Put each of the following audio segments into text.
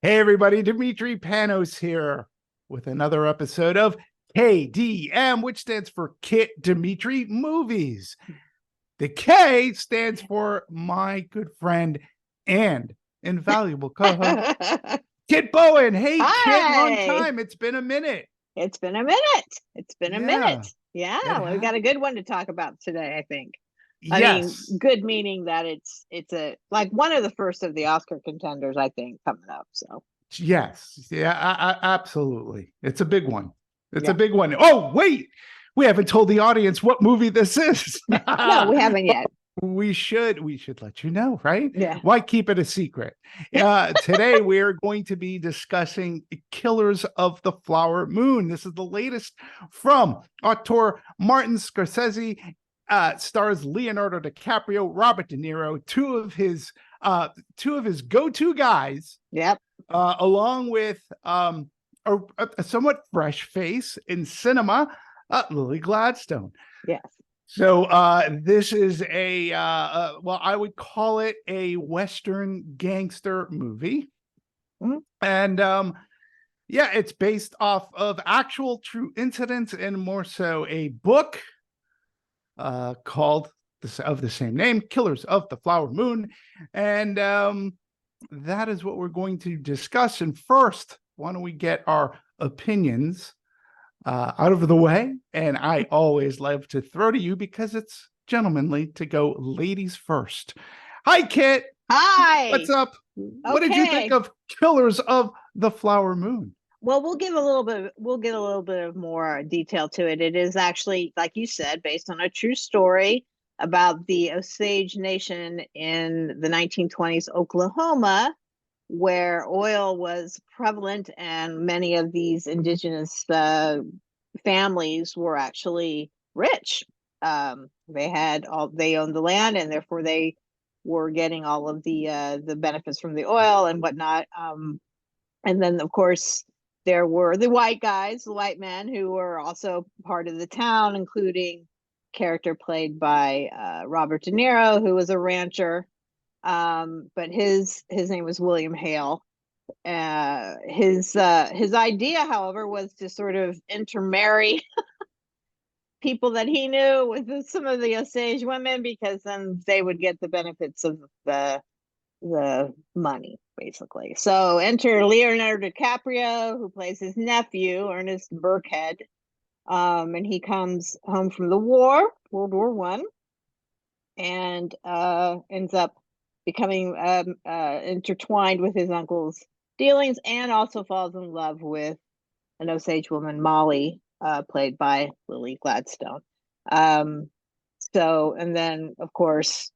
Hey everybody, Dimitri Panos here with another episode of KDM, which stands for Kit Dimitri Movies. The K stands for my good friend and invaluable co-host, Kit Bowen. Hey Kit, long Hi. time. It's been a minute. It's been a minute. It's been a Yeah, minute. it Yeah, we has. got a good one to talk about today, I think. I mean, Yes, good meaning that it's a like one of the first of the Oscar contenders, I think, coming up. So, yes, yeah, absolutely. It's a big one. It's a yeah. big one. Oh, wait, we haven't told the audience what movie this is. No, we haven't yet. We should let you know, right? Yeah. Why keep it a secret? Today we are going to be discussing Killers of the Flower Moon. This is the latest from auteur Martin Scorsese. Stars Leonardo DiCaprio, Robert De Niro, two of his go-to guys, Yep. along with a somewhat fresh face in cinema, Lily Gladstone. Yes. So this is well, I would call it a Western gangster movie. Mhm. And yeah, it's based off of actual true incidents and more so a book called of the same name, Killers of the Flower Moon. And that is what we're going to discuss. And first, why don't we get our opinions out of the way? And I always love to throw to you because it's gentlemanly to go ladies first. Hi, Kit. What's Hi. up? What did you think Okay. of Killers of the Flower Moon? Well, we'll get a little bit of more detail to it. It is actually, like you said, based on a true story about the Osage Nation in the 1920s Oklahoma, where oil was prevalent and many of these indigenous families were actually rich. They owned the land, and therefore they were getting all of the benefits from the oil and whatnot. And then, of course, there were the white guys, the white men, who were also part of the town, including character played by Robert De Niro, who was a rancher. But his name was William Hale. His idea, however, was to sort of intermarry people that he knew with some of the Osage women because then they would get the benefits of the money, basically. So enter Leonardo DiCaprio, who plays his nephew, Ernest Burkhead. And he comes home from the war, World War One, and ends up becoming intertwined with his uncle's dealings, and also falls in love with an Osage woman, Molly, played by Lily Gladstone. Um, and then, of course,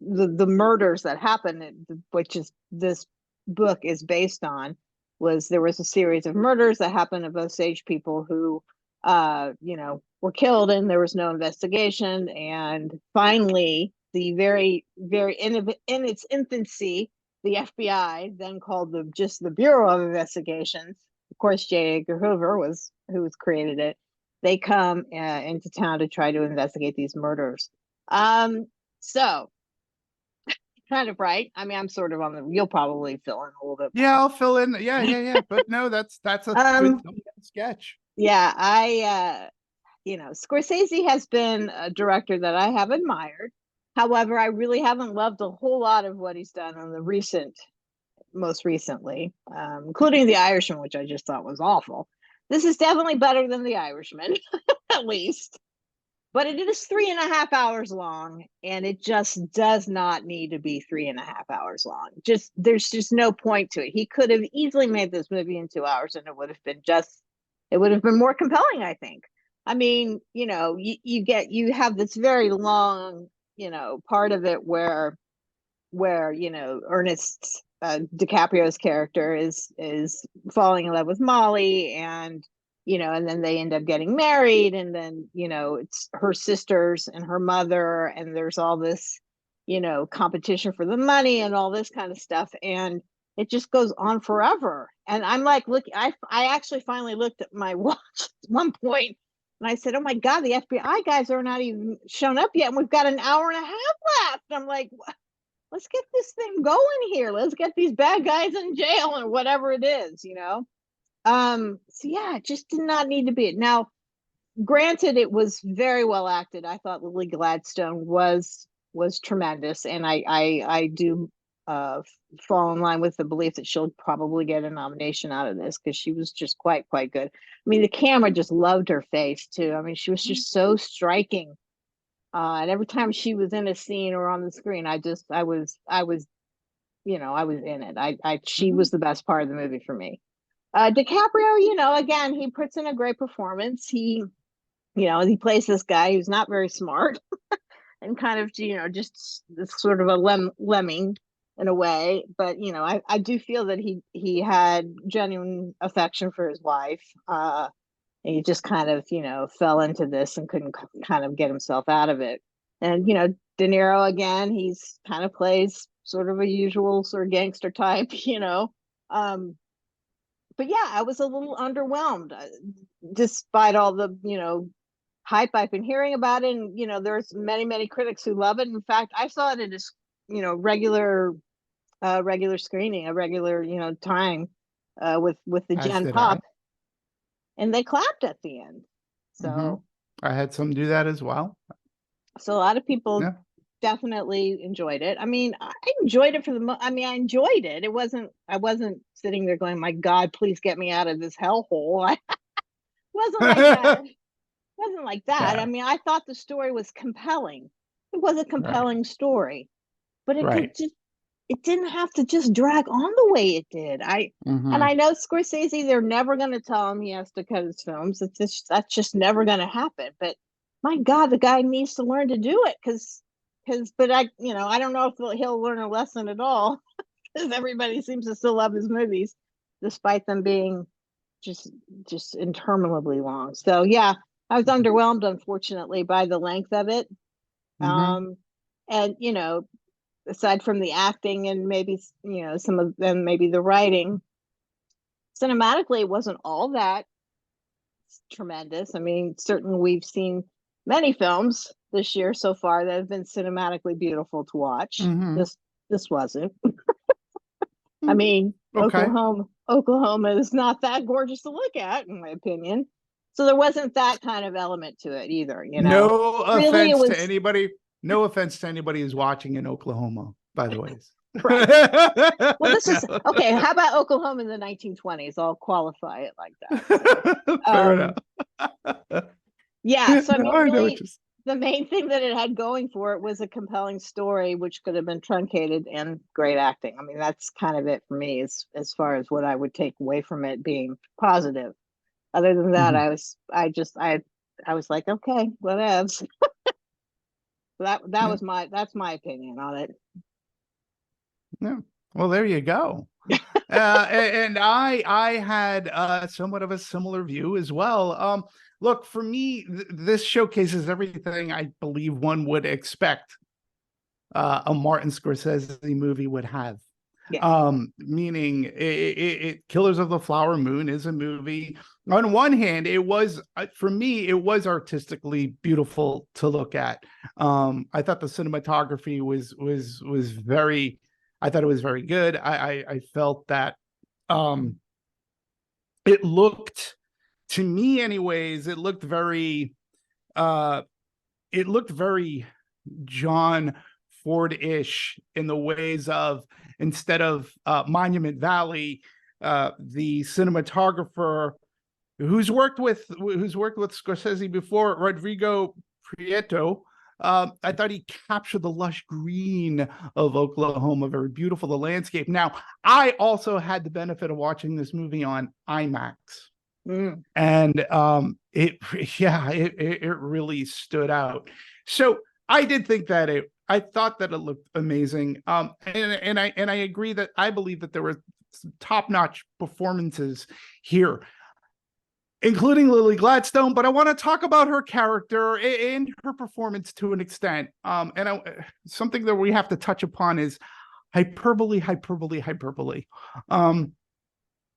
the murders that happened, which is this book is based on, there was a series of murders that happened of Osage people who, were killed, and there was no investigation. And finally, the very in its infancy, the FBI then called the Bureau of Investigations. Of course, J. Edgar Hoover was who was created it. They come into town to try to investigate these murders. So kind of right. I mean, I'm sort of on the. You'll probably fill in a little bit Yeah, more. I'll fill in. Yeah. But no, that's a good Um, thumbnail sketch. yeah, Scorsese has been a director that I have admired. However, I really haven't loved a whole lot of what he's done on most recently, including The Irishman, which I just thought was awful. This is definitely better than The Irishman, at least. But it is 3.5 hours long, and it just does not need to be 3.5 hours long. There's just no point to it. He could have easily made this movie in 2 hours, and it would have been more compelling, I think. I mean, you have this very long, part of it where Ernest DiCaprio's character is falling in love with Molly, and then they end up getting married, and then it's her sisters and her mother, and there's all this competition for the money and all this kind of stuff, and it just goes on forever. And I'm like, look, I actually finally looked at my watch at one point, and I said, oh my god, the FBI guys are not even shown up yet, and we've got an hour and a half left. And I'm like, let's get this thing going here. Let's get these bad guys in jail or whatever it is, you know. So yeah, it just did not need to be it. Now, granted, it was very well acted. I thought Lily Gladstone was tremendous, and I do fall in line with the belief that she'll probably get a nomination out of this because she was just quite good. I mean, the camera just loved her face too. I mean, she was just so striking. And every time she was in a scene or on the screen, I was, you know, I was in it. She was the best part of the movie for me. DiCaprio, you know, again, he puts in a great performance. You know, he plays this guy who's not very smart and kind of, you know, just sort of a lemming in a way. But, you know, I do feel that he had genuine affection for his wife. And he just kind of, you know, fell into this and couldn't kind of get himself out of it. And, you know, De Niro, again, he's kind of plays sort of a usual sort of gangster type, you know. But yeah, I was a little underwhelmed despite all the, you know, hype I've been hearing about it. And, you know, there's many critics who love it. In fact, I saw it at a, you know, regular screening, a regular, you know, time with the As Gen did Pop, I. and they clapped at the end. So I had some do that as well. so a lot of people Yeah. definitely enjoyed it. I mean, I enjoyed it for I mean, I enjoyed it. I wasn't sitting there going, my God, please get me out of this hellhole. I wasn't like that. Wasn't like that. I Yeah. mean, I thought the story was compelling. It was a Right. compelling story, but Right. it didn't have to just drag on the way it did. And Mm-hmm. I know Scorsese, they're never going to tell him he has to cut his films. That's just never going to happen. But my God, the guy needs to learn to do it but you know, I don't know if he'll learn a lesson at all because everybody seems to still love his movies, despite them being just interminably long. So yeah, I was underwhelmed, unfortunately, by the length of it. Mm-hmm. And you know, aside from the acting and maybe, you know, some of them, maybe the writing, cinematically it wasn't all that tremendous. I mean, certainly we've seen many films this year so far that have been cinematically beautiful to watch. Mm-hmm. This wasn't. I mean, Okay. Oklahoma is not that gorgeous to look at, in my opinion. So there wasn't that kind of element to it either, you know. No Really, it offense to was anybody. No offense to anybody who's watching in Oklahoma, by the way. right. Well, this is No. okay. How about Oklahoma in the 1920s? I'll qualify it like that. So, Fair enough. yeah. So, I No, mean, I know what really, you're the main thing that it had going for it was a compelling story, which could have been truncated, and great acting. I mean, that's kind of it for me as far as what I would take away from it being positive. Other than that, saying. I was like, okay, whatevs. Yeah. That's my opinion on it. Yeah. Well, there you go. And I had somewhat of a similar view as well. Look, for me, this showcases everything I believe one would expect a Martin Scorsese movie would have. Yeah. Meaning Killers of the Flower Moon is a movie. On one hand, it was for me, it was artistically beautiful to look at. I thought the cinematography was very, I thought it was very good. I felt that it looked, to me anyways, it looked very John Ford-ish in the ways of, instead of Monument Valley, the cinematographer who's worked with Scorsese before, Rodrigo Prieto. I thought he captured the lush green of Oklahoma, very beautiful, the landscape. Now, I also had the benefit of watching this movie on IMAX. Mm. And it really stood out. So I did think that I thought that it looked amazing. And I agree that I believe that there were some top-notch performances here, including Lily Gladstone, but I want to talk about her character and her performance to an extent. Something that we have to touch upon is hyperbole.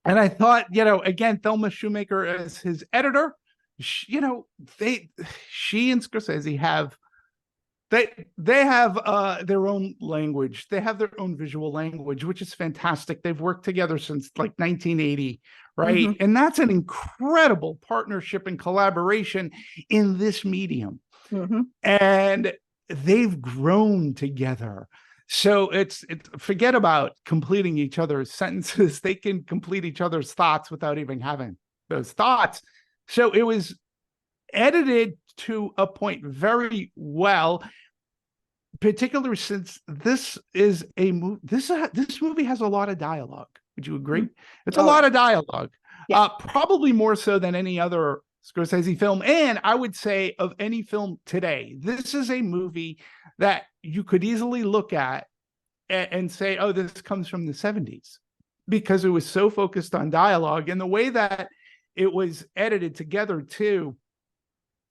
And I thought, you know, again, Thelma Shoemaker as his editor, she and Scorsese have they have their own language. They have their own visual language, which is fantastic. They've worked together since like 1980, right? Mm-hmm. And that's an incredible partnership and collaboration in this medium. Mm-hmm. And they've grown together. So it's forget about completing each other's sentences. They can complete each other's thoughts without even having those thoughts. So it was edited to a point very well, particularly since this is a movie. This movie has a lot of dialogue. Would you agree? It's a lot of dialogue. Yeah. Probably more so than any other Scorsese film, and I would say of any film today. This is a movie that you could easily look at and say, "Oh, this comes from the '70s," because it was so focused on dialogue and the way that it was edited together too.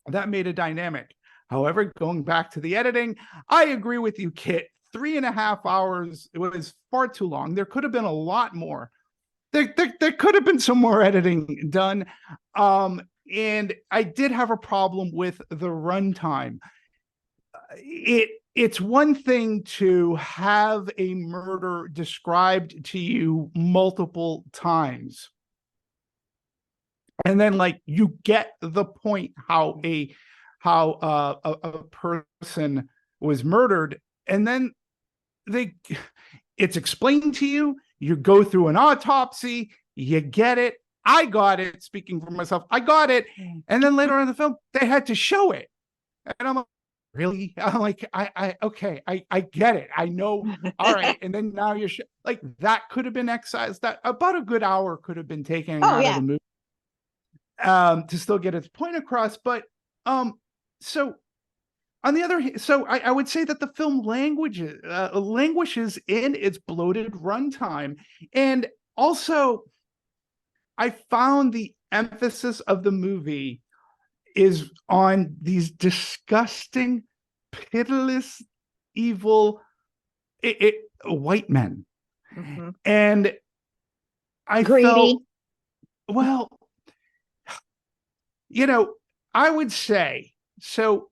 That made a dynamic. However, going back to the editing, I agree with you, Kit. 3.5 hours, it was far too long. There could have been a lot more. There could have been some more editing done. And I did have a problem with the runtime. It's one thing to have a murder described to you multiple times, and then like you get the point how a person was murdered, and then it's explained to you. You go through an autopsy, you get it. I got it. Speaking for myself, I got it. And then later on in the film, they had to show it, and I'm like, really? I'm like, okay, I get it. I know. All right. And then now you're like, that could have been excised. That about a good hour could have been taken out of the movie to still get its point across. But so on the other hand, so I would say that the film languishes in its bloated runtime. And also, I found the emphasis of the movie is on these disgusting, pitiless, evil white men. Mm-hmm. And I Greedy. felt, well, I would say, so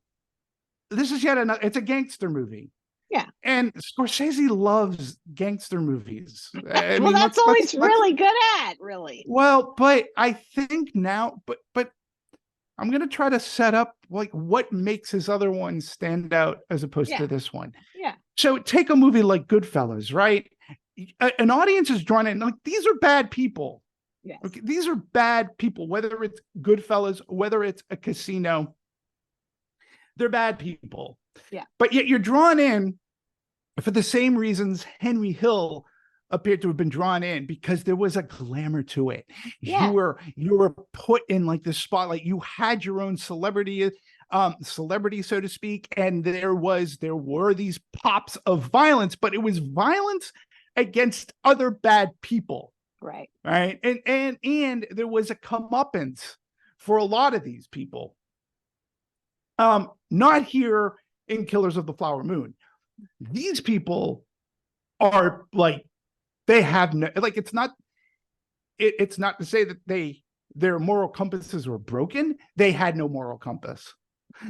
this is yet another, it's a gangster movie. Yeah. And Scorsese loves gangster movies. I well, mean, that's all he's really good at, really. Well, but I think now, but I'm going to try to set up like what makes his other ones stand out as opposed to this one. Yeah. So take a movie like Goodfellas, right? An audience is drawn in. Like, these are bad people. Yes. Okay, these are bad people, whether it's Goodfellas, whether it's a casino, they're bad people. Yeah. But yet you're drawn in for the same reasons Henry Hill appeared to have been drawn in, because there was a glamour to it. Yeah. You were put in like the spotlight. You had your own celebrity, so to speak, and there were these pops of violence, but it was violence against other bad people. Right. Right. And there was a comeuppance for a lot of these people. Not here in Killers of the Flower Moon. These people are like, they have no, like, it's not to say that their moral compasses were broken. They had no moral compass.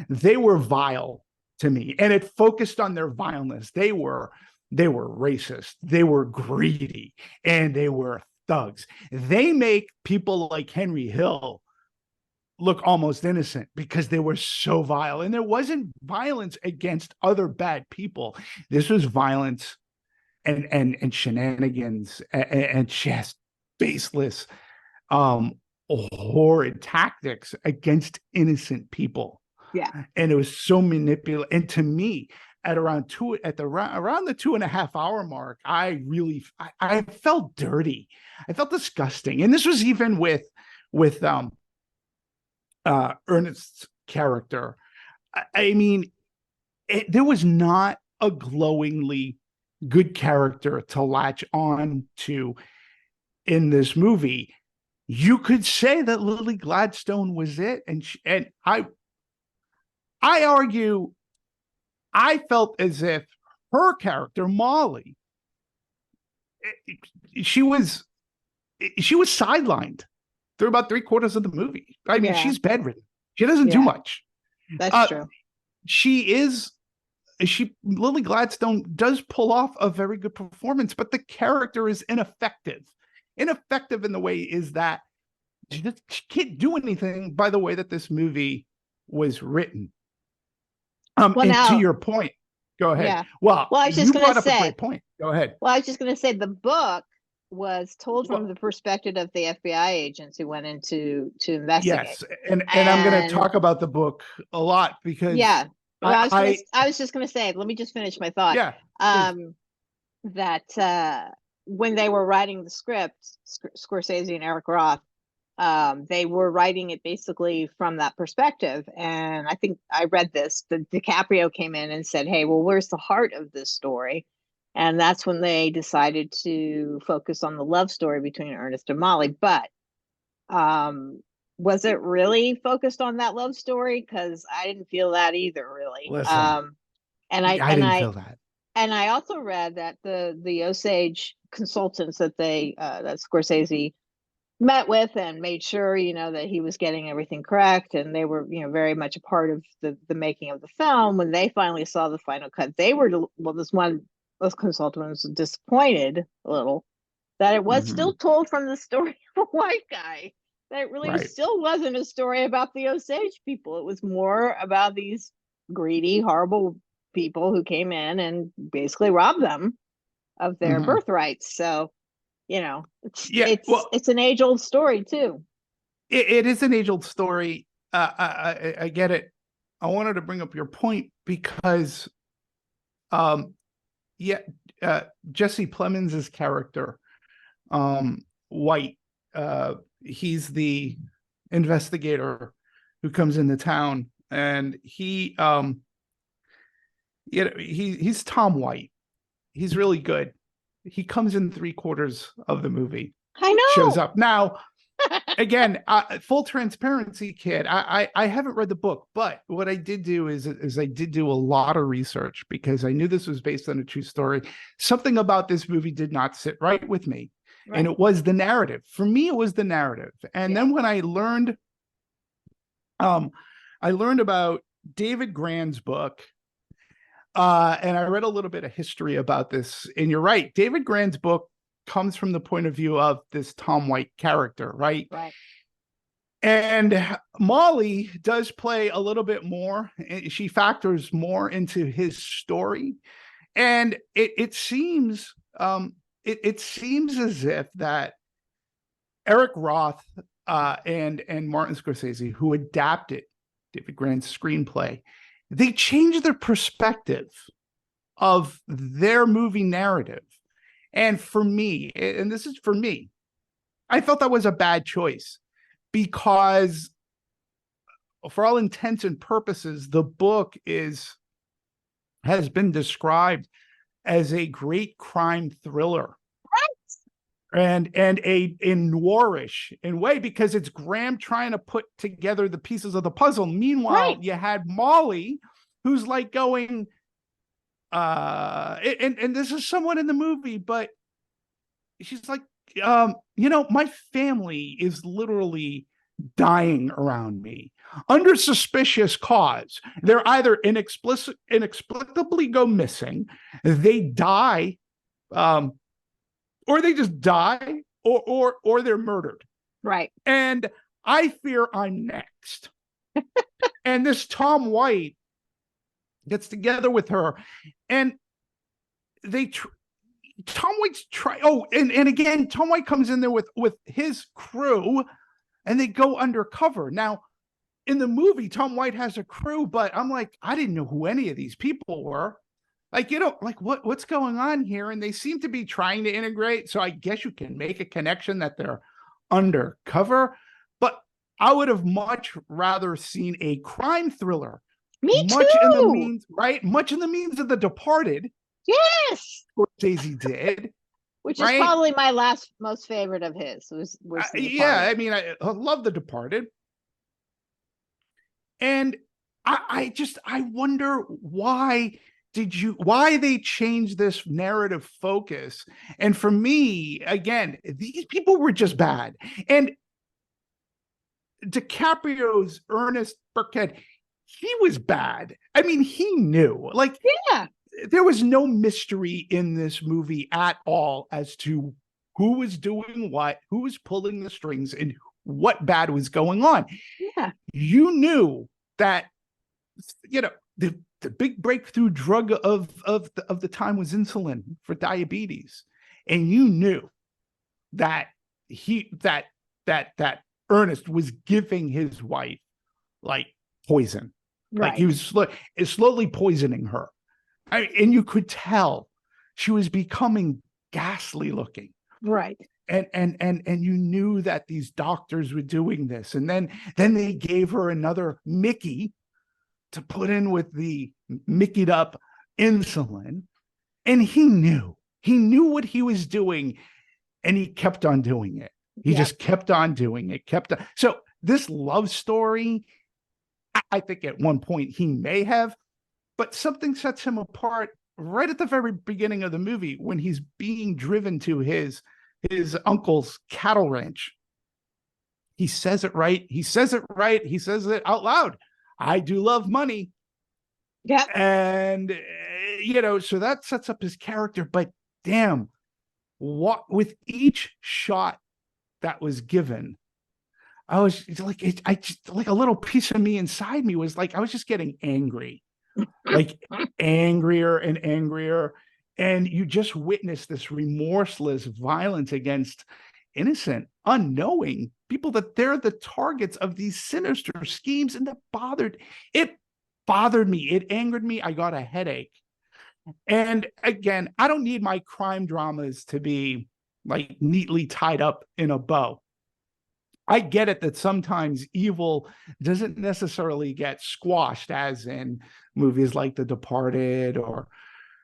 They were vile to me, and it focused on their vileness. They were racist, they were greedy, and they were thugs. They make people like Henry Hill look almost innocent because they were so vile. And there wasn't violence against other bad people. This was violence and shenanigans and just baseless, horrid tactics against innocent people. Yeah. And it was so manipulative. And to me, around the 2.5 hour mark, I felt dirty. I felt disgusting. And this was even with Ernest's character. I mean, there was not a glowingly good character to latch on to in this movie. You could say that Lily Gladstone was it, and I argue, I felt as if her character Molly, she was sidelined through about 3/4 of the movie. I mean, she's bedridden. She doesn't do much. That's true. She is Lily Gladstone does pull off a very good performance, but the character is ineffective. Ineffective in the way is that she can't do anything by the way that this movie was written. Well, and to now, your point, go ahead. yeah. Well, Well, I was you just going brought to up a say, great point. Go ahead. well, I was just going to say the book was told from Well, the perspective of the FBI agents who went in to investigate. yes, and I'm going to And talk about the book a lot because yeah, well, I I was just going to say, let me just finish my thought. yeah, please. That when they were writing the script, Scorsese and Eric Roth, they were writing it basically from that perspective. And I think I read this, the DiCaprio came in and said, hey, well, where's the heart of this story? And that's when they decided to focus on the love story between Ernest and Molly. But was it really focused on that love story? Because I didn't feel that either, really. Listen, And I didn't feel that. and I also read that the Osage consultants that that Scorsese met with and made sure, that he was getting everything correct, and they were, very much a part of the making of the film. When they finally saw the final cut, they were, well, those consultants was disappointed a little that it was still told from the story of a white guy. That it really still wasn't a story about the Osage people. It was more about these greedy, horrible people who came in and basically robbed them of their birthrights. So, it's an age-old story too. It is an age-old story. I get it. I wanted to bring up your point because, Jesse Plemons' character, White, he's the investigator who comes into town, and he's Tom White. He's really good. He comes in 3/4 of the movie. I know. Shows up. Now, again, full transparency, kid. I haven't read the book, but what I did do is I did do a lot of research because I knew this was based on a true story. Something about this movie did not sit right with me. Right. And it was the narrative. For me, it was the narrative. And then when I learned about David Grann's book, and I read a little bit of history about this. And you're right, David Grann's book comes from the point of view of this Tom White character, right? Right. And Molly does play a little bit more. She factors more into his story. And it seems it seems as if that Eric Roth and Martin Scorsese, who adapted David Grann's screenplay, they changed their perspective of their movie narrative. And for me, and this is for me, I felt that was a bad choice because for all intents and purposes, the book has been described as a great crime thriller. And a noirish in way, because it's Graham trying to put together the pieces of the puzzle. Meanwhile, you had Molly, who's like going, and this is someone in the movie, but she's like, my family is literally dying around me under suspicious cause. They're either inexplicably go missing, they die, or they just die, or they're murdered. Right. And I fear I'm next. And this Tom White gets together with her, and Tom White's and again, Tom White comes in there with his crew, and they go undercover. Now, in the movie, Tom White has a crew, but I'm like, I didn't know who any of these people were. Like, like what's going on here? And they seem to be trying to integrate. So I guess you can make a connection that they're undercover. But I would have much rather seen a crime thriller. Me much too. In the means, right? Much in the means of The Departed. Yes. Scorsese did. Which is probably my most favorite of his. Was I mean, I love The Departed. And I wonder why they changed this narrative focus. And for me, again, these people were just bad. And DiCaprio's Ernest Burkhead, he was bad. I mean, he knew. Like, Yeah. there was no mystery in this movie at all as to who was doing what, who was pulling the strings, and what bad was going on. Yeah. You knew that, the big breakthrough drug of the time was insulin for diabetes, and you knew that that Ernest was giving his wife like poison, like he Right. was slowly poisoning her. And you could tell she was becoming ghastly looking. Right. And you knew that these doctors were doing this, and then they gave her another Mickey to put in with the Mickeyed up insulin, and he knew what he was doing, and he kept on doing it. He just kept on doing it, So this love story, I think at one point he may have, but something sets him apart right at the very beginning of the movie when he's being driven to his uncle's cattle ranch. He says it right. He says it out loud. I do love money. Yeah. And, so that sets up his character. But damn, what with each shot that was given, I was like, I just, like, a little piece of me inside me was like, I was just getting angry, like angrier and angrier. And you just witness this remorseless violence against innocent, unknowing people, that they're the targets of these sinister schemes. And it bothered me. It angered me. I got a headache. And again, I don't need my crime dramas to be like neatly tied up in a bow. I get it that sometimes evil doesn't necessarily get squashed, as in movies like The Departed or.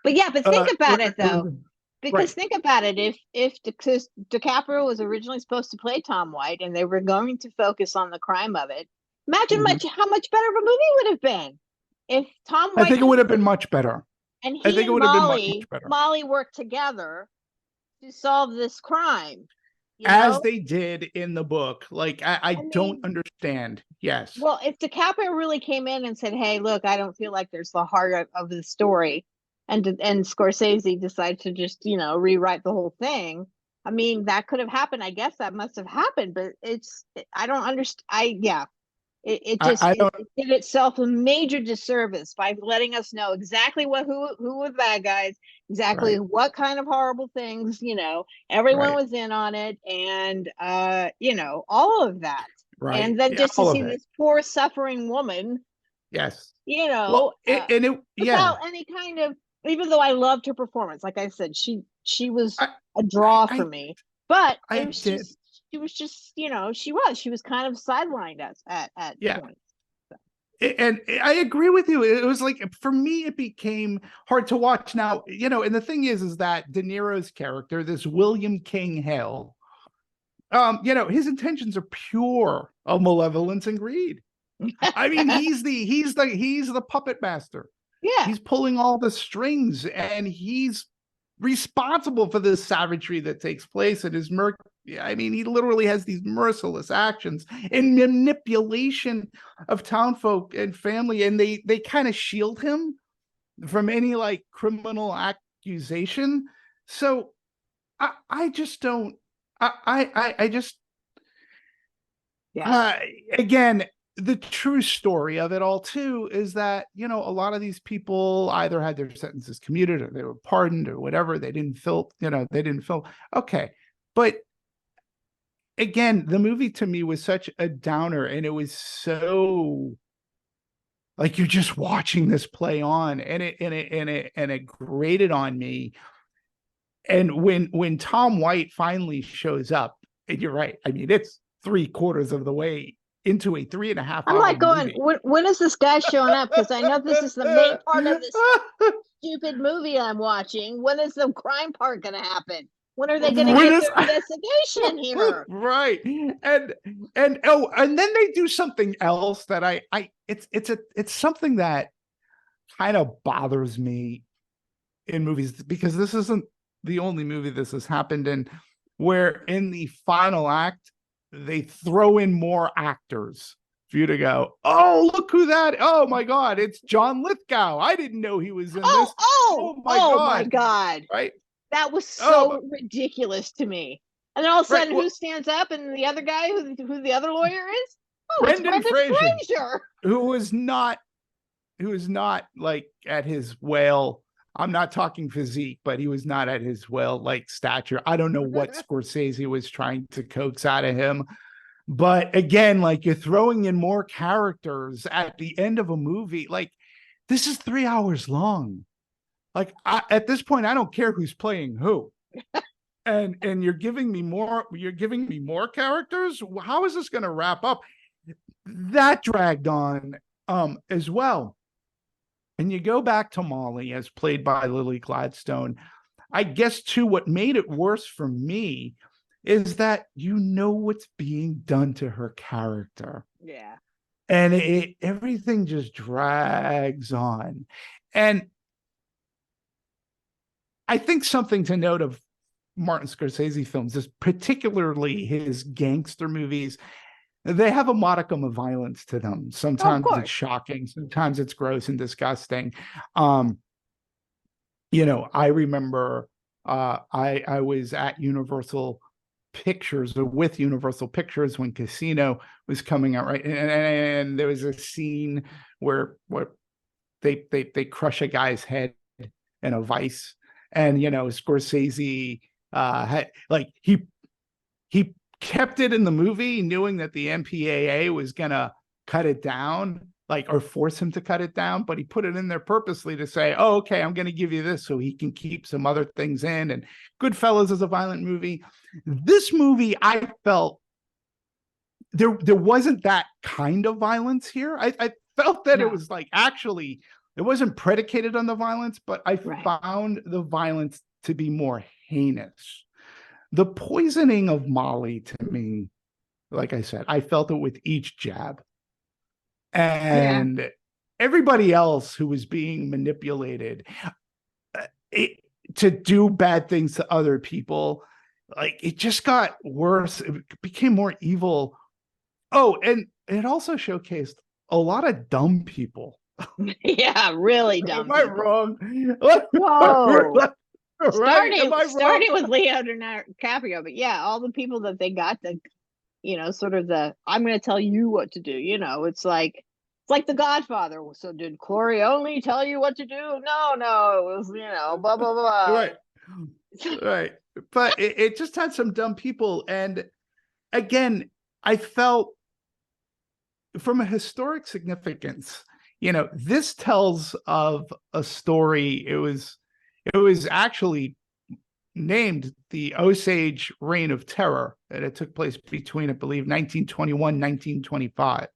But think about it though, because right. think about it. If DiCaprio was originally supposed to play Tom White, and they were going to focus on the crime of it, imagine how much better of a movie would have been if Tom I White think it would have been much better. and I he think it and would have been much better. Molly worked together to solve this crime. As they did in the book. Like, I don't understand. Yes. Well, if DiCaprio really came in and said, "Hey, look, I don't feel like there's the heart of the story," and Scorsese decided to just rewrite the whole thing, I mean, that could have happened. I guess that must have happened, but I don't understand. It did itself a major disservice by letting us know exactly who were the bad guys, exactly what kind of horrible things, everyone was in on it, and all of that. Right. And then just to see this poor suffering woman, yes, without yeah, any kind of, even though I loved her performance, like I said, she was a draw for me, but it was just, she was just, she was kind of sidelined us at points. And I agree with you. It was like, for me, it became hard to watch. Now, and the thing is that De Niro's character, this William King Hale, his intentions are pure of malevolence and greed. I mean, he's the puppet master. Yeah, he's pulling all the strings, and he's responsible for this savagery that takes place. And I mean, he literally has these merciless actions and manipulation of townfolk and family, and they kind of shield him from any like criminal accusation. So I just don't. I just. Again, the true story of it all too is that a lot of these people either had their sentences commuted or they were pardoned or whatever. They didn't feel okay. But again, the movie to me was such a downer, and it was so like you're just watching this play on, and it grated on me. And when Tom White finally shows up, and you're right, I mean, it's 3/4 of the way into a 3.5 I'm like going, movie. when is this guy showing up? Because I know this is the main part of this stupid movie I'm watching. When is the crime part going to happen? When are they going to get their investigation here? Right. And then they do something else that it's something that kind of bothers me in movies, because this isn't the only movie this has happened in, where in the final act they throw in more actors for you to go, oh, look who that, oh my God, it's John Lithgow. I didn't know he was in this. Oh my my God. right? That was Oh, so ridiculous to me. And then all of a right. sudden, Well, who stands up? And the other guy, who the other lawyer is? Oh, it's Brendan Brendan Fraser, Fraser. who is not like at his whale. I'm not talking physique, but he was not at his whale like stature. I don't know what Scorsese was trying to coax out of him. But again, like, you're throwing in more characters at the end of a movie. Like, this is 3 hours long. Like, at this point, I don't care who's playing who. And you're giving me more characters. How is this going to wrap up? That dragged on as well. And you go back to Molly, as played by Lily Gladstone. I guess too, what made it worse for me is that you know what's being done to her character. Yeah. And everything just drags on. And I think something to note of Martin Scorsese films is particularly his gangster movies. They have a modicum of violence to them. Sometimes it's shocking, sometimes it's gross and disgusting. I remember I was at Universal Pictures, or with Universal Pictures, when Casino was coming out, right? And there was a scene where they crush a guy's head in a vice, and Scorsese had, like, he kept it in the movie knowing that the MPAA was gonna cut it down, like, or force him to cut it down, but he put it in there purposely to say, oh, okay, I'm going to give you this so he can keep some other things in. And Goodfellas is a violent movie. This movie, I felt there wasn't that kind of violence here. I felt that it was like, actually, it wasn't predicated on the violence, but I found the violence to be more heinous. The poisoning of Molly, to me, like I said, I felt it with each jab. And everybody else who was being manipulated to do bad things to other people, like, it just got worse. It became more evil. Oh, and it also showcased a lot of dumb people. Yeah, really dumb. Am I wrong? Whoa. Right? Starting with Leonardo DiCaprio, but yeah, all the people that they got to, sort of I'm going to tell you what to do. It's like The Godfather. So did Corey only tell you what to do? No, it was, blah, blah, blah. Right. But it just had some dumb people. And again, I felt, from a historic significance, this tells of a story. It was actually named the Osage Reign of Terror, and it took place between, I believe, 1921, 1925.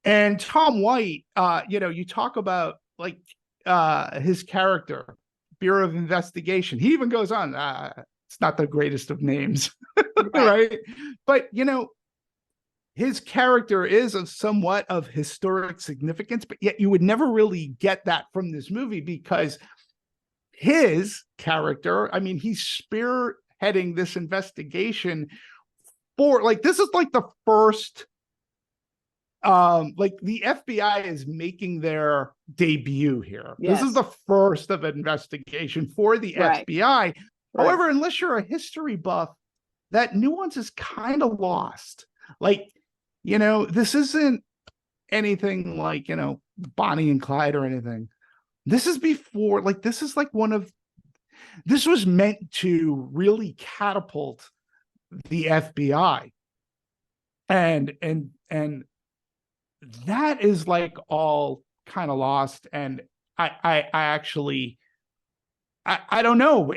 And Tom White, you talk about, like, his character, Bureau of Investigation. He even goes on, it's not the greatest of names, right? But, his character is of somewhat of historic significance, but yet you would never really get that from this movie, because his character, I mean, he's spearheading this investigation for, like, this is like the first, like, the FBI is making their debut here. This is the first of an investigation for the FBI. However, unless you're a history buff, that nuance is kind of lost. Like, this isn't anything like, Bonnie and Clyde or anything. This is before, like, this is like this was meant to really catapult the FBI. And that is, like, all kind of lost. And I actually, I don't know.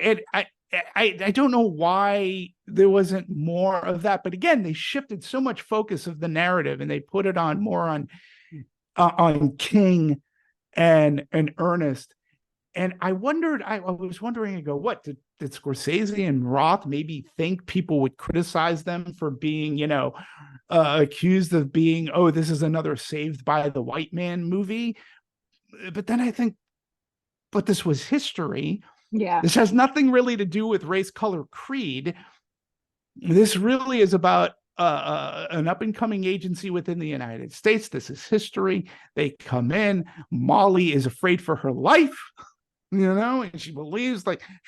I don't know why there wasn't more of that. But again, they shifted so much focus of the narrative, and they put it on more on King and Ernest. And I wondered, I was wondering, I go, what did Scorsese and Roth maybe think people would criticize them for being, accused of being, oh, this is another Saved by the White Man movie? But then I think, but this was history. Yeah. This has nothing really to do with race, color, creed. This really is about an up-and-coming agency within the United States. This is history. They come in. Molly is afraid for her life, and she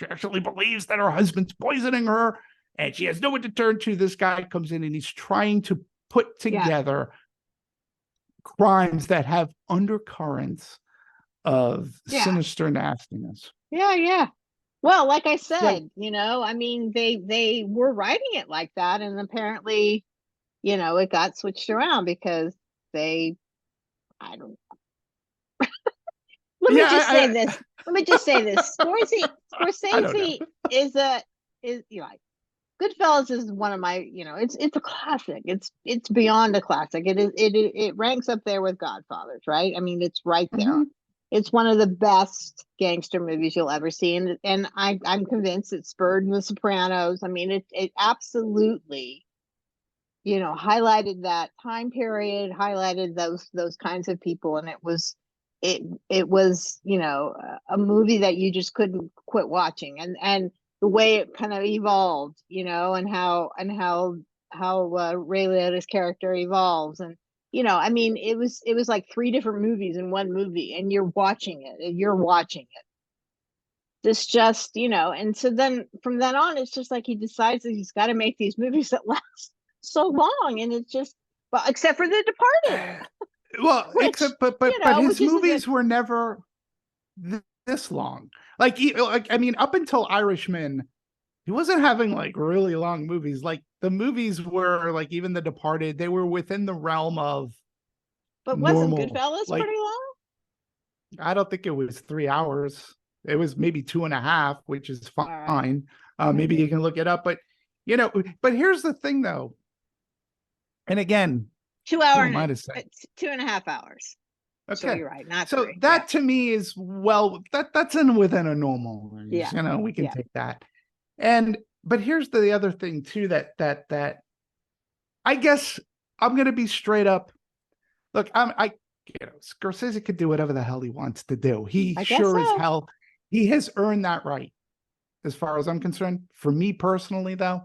actually believes that her husband's poisoning her, and she has no one to turn to. This guy comes in and he's trying to put together crimes that have undercurrents of sinister nastiness. Yeah. Well, like I said, I mean, they were writing it like that, and apparently, it got switched around because I don't know. Let me just say this. Scorsese is Goodfellas is one of my, it's a classic. It's beyond a classic. It ranks up there with Godfathers, right? I mean, it's right there. Mm-hmm. It's one of the best gangster movies you'll ever see, and I'm convinced it spurred The Sopranos. I mean, it absolutely, highlighted that time period, highlighted those kinds of people, and it was a movie that you just couldn't quit watching, and the way it kind of evolved, and how Ray Liotta's character evolves, and I mean, it was like 3 different movies in one movie, and you're watching it. This just, and so then from then on, it's just like he decides that he's got to make these movies that last so long, and it's just, well, except for The Departed. Well, but his movies were never this long. Like I mean, up until Irishman, he wasn't having like really long movies. Like the movies were like, even The Departed, they were within the realm of. But wasn't Goodfellas pretty long? I don't think it was 3 hours. It was maybe 2.5, which is fine. Right. Maybe you can look it up, but but here's the thing though. And again, 2 hours, 2.5 hours. Okay, so you're right. Not so 3. That to me is that's within a normal range. Yeah. We can take that. But here's the other thing too, that I guess I'm gonna be straight up. Look, Scorsese could do whatever the hell he wants to do. He sure as hell, he has earned that right, as far as I'm concerned. For me personally, though,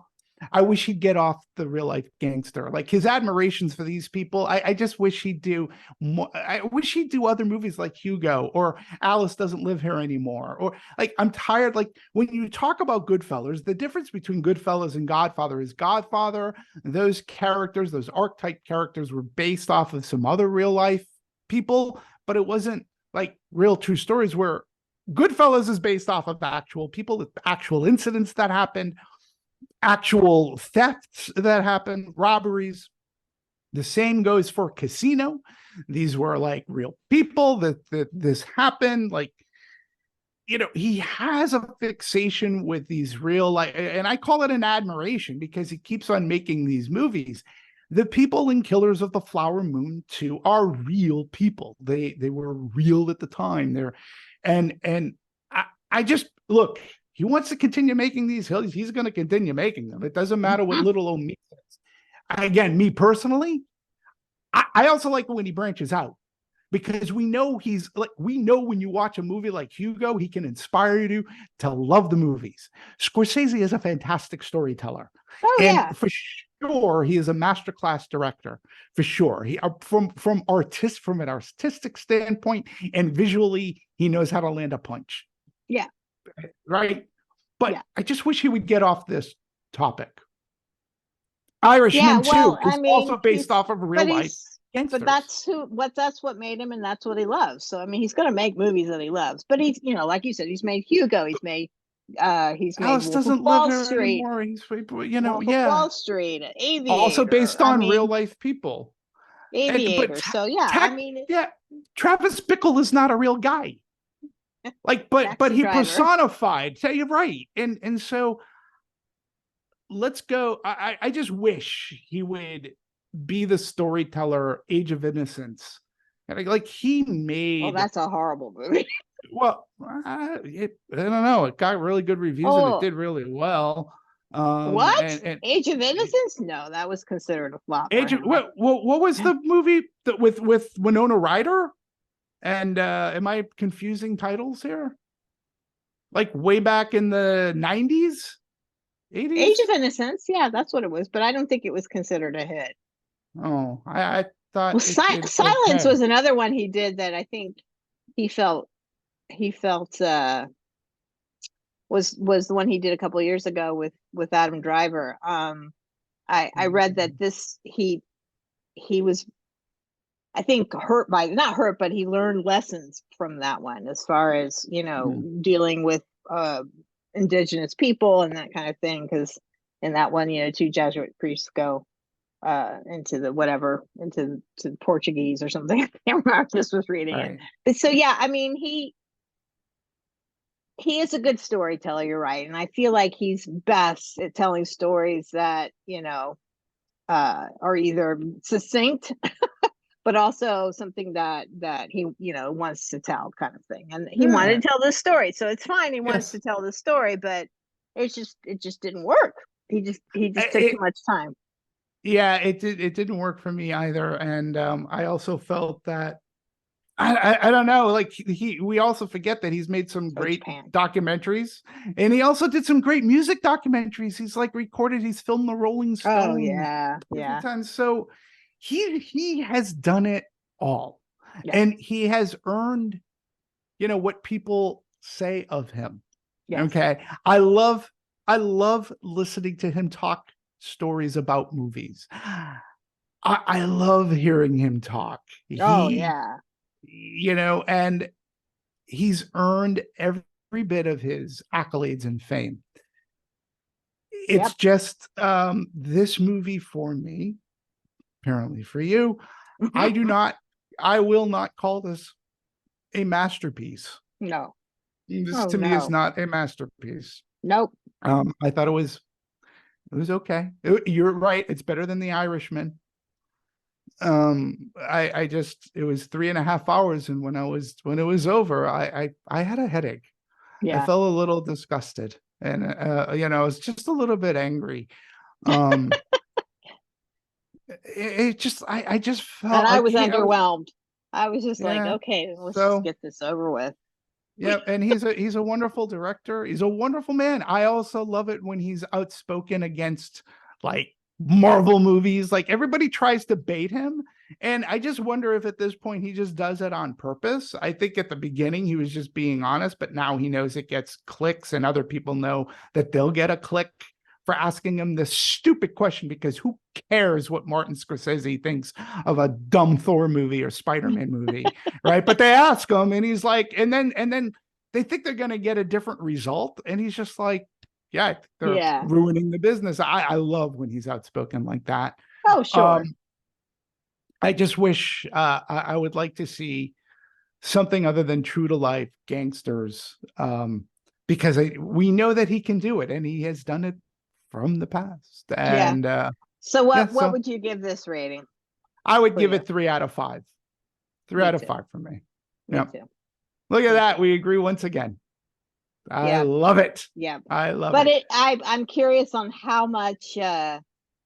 I wish he'd get off the real life gangster. Like his admirations for these people, I just wish he'd do more. I wish he'd do other movies like Hugo or Alice Doesn't Live Here Anymore. Or like, I'm tired. Like when you talk about Goodfellas, the difference between Goodfellas and Godfather is Godfather, those characters, those archetype characters were based off of some other real life people, but it wasn't like real true stories, where Goodfellas is based off of actual people, actual incidents that happened, actual thefts that happened, robberies. The same goes for Casino. These were like real people that this happened. Like, he has a fixation with these real life, and I call it an admiration because he keeps on making these movies. The people in Killers of the Flower Moon 2 are real people. They were real at the time. And I just look. He wants to continue making these. He's going to continue making them. It doesn't matter what little old me says. Again, me personally, I also like when he branches out, because we know when you watch a movie like Hugo, he can inspire you to love the movies. Scorsese is a fantastic storyteller. Oh, yeah. For sure, he is a masterclass director. For sure, he from an artistic standpoint and visually, he knows how to land a punch. Yeah. Right. But I just wish he would get off this topic. Irishman too is also based off of a real life gangsters. But that's what made him, and that's what he loves. So I mean, he's going to make movies that he loves. But he's, like you said, he's made Hugo. He's made Alice Doesn't Live Here Anymore. He's, Wall Street, Aviator. Also based on real life people. Aviator. Travis Bickle is not a real guy. But he personified. Say you're right, and so let's go. I just wish he would be the storyteller. Age of Innocence, like he made. Well, that's a horrible movie. Well, I don't know. It got really good reviews and it did really well. What? And Age of Innocence? No, that was considered a flop. What was the movie with Winona Ryder? And am I confusing titles here? Like way back in the 90s? Age 80s? of Innocence, yeah, that's what it was, but I don't think it was considered a hit. Oh, I Well, thought it did Silence okay. was another one he did that I think he felt he felt was the one he did a couple of years ago with Adam Driver. I read that this he was, I think, hurt by, not hurt, but he learned lessons from that one as far as, Mhm. dealing with indigenous people and that kind of thing. Because in that one, two Jesuit priests go into the whatever, into to Portuguese or something. I can't remember. I just was reading it. Right. But so yeah, I mean, he is a good storyteller, you're right. And I feel like he's best at telling stories that, are either succinct but also something that he wants to tell, kind of thing. And he wanted Yeah. to tell this story, so it's fine, he wants Yes. to tell this story, but it just didn't work. He just took too It, much time. yeah, it didn't work for me either. And I also felt that I don't know, like we also forget that he's made some Oh, great Japan. documentaries, and he also did some great music documentaries. He's filmed the Rolling Oh Stones yeah, different yeah, times. So he has done it all. yeah, And he has earned, what people say of him. yes. Okay. I love listening to him talk stories about movies. I love hearing him talk. Oh He, yeah, and he's earned every bit of his accolades and fame. It's yep. just this movie for me, apparently for you, I do not, I will not call this a masterpiece. No. This Oh to me is no. not a masterpiece. Nope. I thought it was okay. You're right. It's better than The Irishman. I just, it was 3.5 hours, and when it was over, I had a headache. I Yeah. felt a little disgusted, and I was just a little bit angry. Um, it just, I just And felt I I was can't. underwhelmed. I was just like, Yeah. okay, let's just So get this over with. yeah, and he's a wonderful director. He's a wonderful man. I also love it when he's outspoken against like Marvel movies. Like everybody tries to bait him, and I just wonder if at this point he just does it on purpose. I think at the beginning he was just being honest, but now he knows it gets clicks, and other people know that they'll get a click for asking him this stupid question, because who cares what Martin Scorsese thinks of a dumb Thor movie or Spider-Man movie, right? But they ask him, and he's like, and then they think they're going to get a different result, and he's just like, yeah, they're Yeah. ruining the business. I love when he's outspoken like that. Oh, sure. Um, I just wish I would like to see something other than true to life gangsters, because we know that he can do it, and he has done it from the past. Yeah. And So yeah, what so would you give this rating I would for give you? it 3 out of 5. Three Me out of too. five for me. Me Yeah. too. Look at Me that. too. We agree once again. I Yeah. love it. Yeah. I love But it. I'm curious on how much 'cause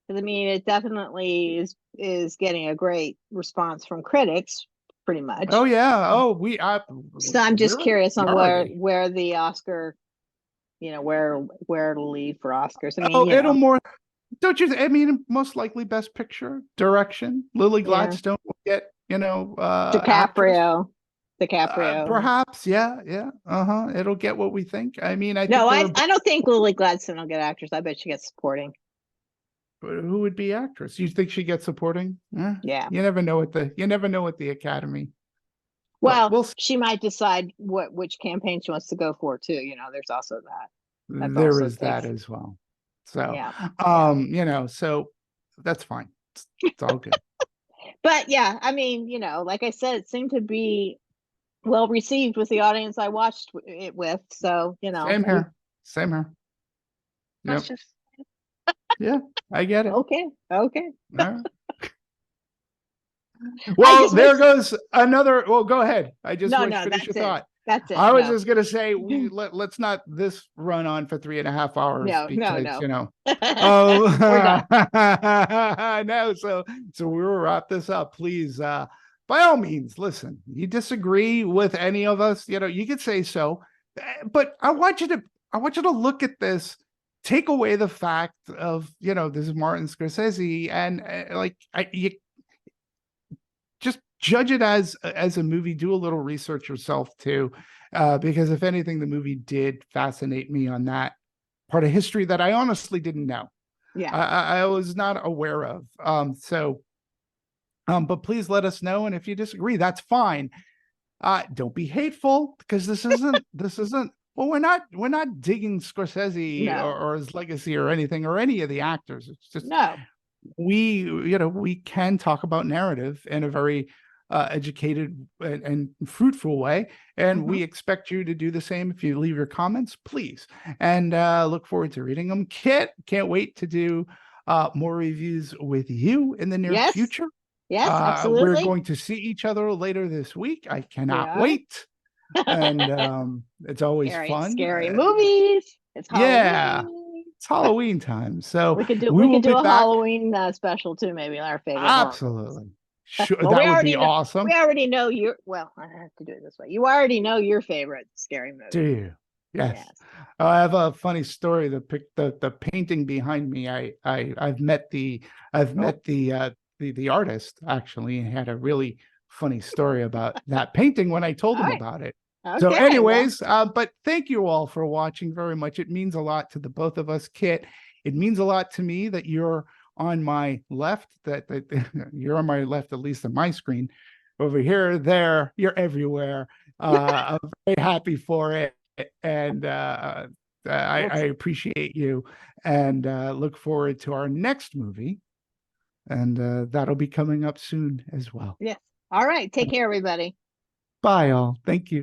I mean it definitely is getting a great response from critics, pretty Oh much. yeah. Oh, So I'm just we're a curious on majority. where the Oscar, where it'll lead for Oscars. I mean, Oh, it'll more. Don't you? I mean, most likely Best Picture, direction. Lily yeah. Gladstone will get, actress. DiCaprio. DiCaprio. Perhaps, yeah, yeah. Uh-huh. It'll get what we think. I mean, I think No, there I are. I don't think Lily Gladstone will get actress. I bet she gets supporting. Who would be actress? You think she gets supporting? Yeah. You never know what the Academy. But Well, we'll see. she might decide which campaign she wants to go for too. There's also that. That There also is that takes. as well. So, Yeah. Yeah. so that's fine. It's all good. But yeah, I mean, like I said, it seemed to be well received with the audience I watched it with. So, Same here. Same here. that's Yep. just Yeah, I get it. okay. Okay. All right. I Well, just wish. there goes another. Well, go ahead. I just No, wish no, finish your that's it. thought. That's it. I was No. just gonna say let's not this run on for 3.5 hours, No, no, because no. oh We're done. no, so we will wrap this up, please. By all means, listen, you disagree with any of us, you could say so. But I want you to look at this take away the fact of, this is Martin Scorsese, and you just judge it as a movie. Do a little research yourself too, because if anything, the movie did fascinate me on that part of history that I honestly didn't know. Yeah. I was not aware of. But please let us know, and if you disagree, that's fine. Don't be hateful, because this isn't well, we're not digging Scorsese No. or his legacy or anything, or any of the actors. It's just No. we can talk about narrative in a very educated and fruitful way, and we expect you to do the same. If you leave your comments, please, and look forward to reading them. Kit, can't wait to do more reviews with you in the near Yes. future. Yes, We're absolutely. going to see each other later this week. I We cannot are. wait. And it's always fun. Scary movies. It's Yeah, Halloween. it's Halloween time. So We could we will do be a back. Halloween special too, maybe our favorite horror movies. Absolutely. Sure, Well, that would be we awesome. already know your, well, I have to do it this way. You already know your favorite scary movie. Do you? Yes. Yes. I have a funny story. The painting behind me. I've met the artist, actually, and had a really funny story about that painting when I told All him right. about it. Okay. So Well, anyways, but thank you all for watching very much. It means a lot to the both of us. Kit, it means a lot to me that you're on my left, that you're on my left, at least on my screen. Over here, there, you're everywhere. I'm very happy for it, and I appreciate you, and look forward to our next movie, and that'll be coming up soon as well. yes. All right. Take care, everybody. Bye, all. Thank you.